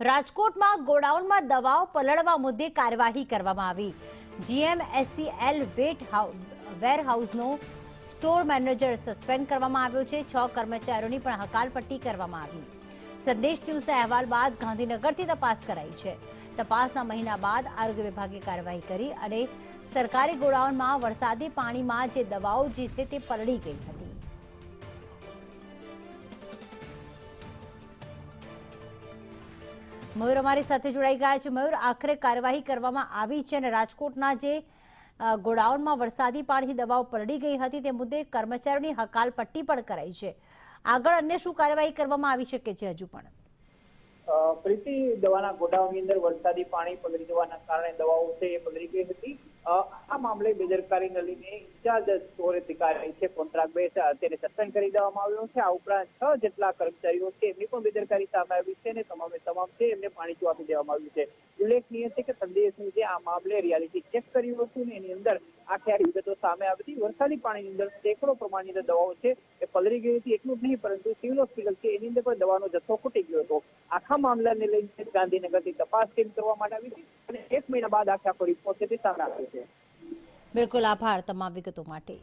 રાજકોટમાં ગોડાઉનમાં દવાઓ પલળવા મુદ્દે કાર્યવાહી કરવામાં આવી। જીએમએસસીએલ વેરહાઉસનો સ્ટોર મેનેજર સસ્પેન્ડ કરવામાં આવ્યો છે। 6 કર્મચારીઓની પણ હકાલપટ્ટી કરવામાં આવી। સંદેશ ન્યૂઝના અહેવાલ બાદ ગાંધીનગરથી તપાસ કરાઈ છે। તપાસના મહિના બાદ આરોગ્ય વિભાગે કાર્યવાહી કરી અને સરકારી ગોડાઉનમાં વરસાદી પાણીમાં જે દવાઓ જે છે તે પલળી ગઈ હતી। મયુર અમારી સાથે જોડાઈ ગયા છે। મયુર, આખરે કાર્યવાહી કરવામાં આવી છે અને રાજકોટના જે ગોડાઉનમાં વરસાદી પાણીથી દવાઓ પલળી ગઈ હતી તે મુદ્દે કર્મચારીઓની હકાલપટ્ટી પણ કરાઈ છે। આગળ અન્ય શું કાર્યવાહી કરવામાં આવી શકે છે હજુ પણ? પ્રીતિ, દવાના ગોડાઉનની અંદર વરસાદી પાણી પલળી જવાના કારણે દવાઓ છે એ પલળી ગઈ હતી। આ મામલે બેદરકારીને લઈને ઇન્ચાર્જ સ્ટોર અધિકારી છે કોન્ટ્રાક્ટ બેઝ તેને સસ્પેન્ડ કરી દેવામાં આવ્યો છે। આ ઉપરાંત 6 જેટલા કર્મચારીઓ છે એમની પણ બેદરકારી સામે આવી છે અને તમામ છે એમને પાણી આપી દેવામાં આવ્યું છે। ઉલ્લેખનીય છે કે સંદેશનું જે આ મામલે રિયાલિટી ચેક કર્યું હતું ને એની અંદર આખી વિગતો સામે આવી હતી। વરસાદી પાણીની અંદર સેંકડો પ્રમાણની અંદર દવાઓ છે એ પલળી ગઈ હતી। એટલું જ નહીં પરંતુ સિવિલ હોસ્પિટલ છે એની અંદર પણ દવાનો જથ્થો ખૂટી ગયો હતો। આખા મામલાને લઈને ગાંધીનગરથી તપાસ ટીમ કરવામાં આવી હતી અને 1 મહિના બાદ આખો રિપોર્ટ છે તે સામે આવ્યો છે। બિલકુલ, આભાર તમામ વિગતો માટે।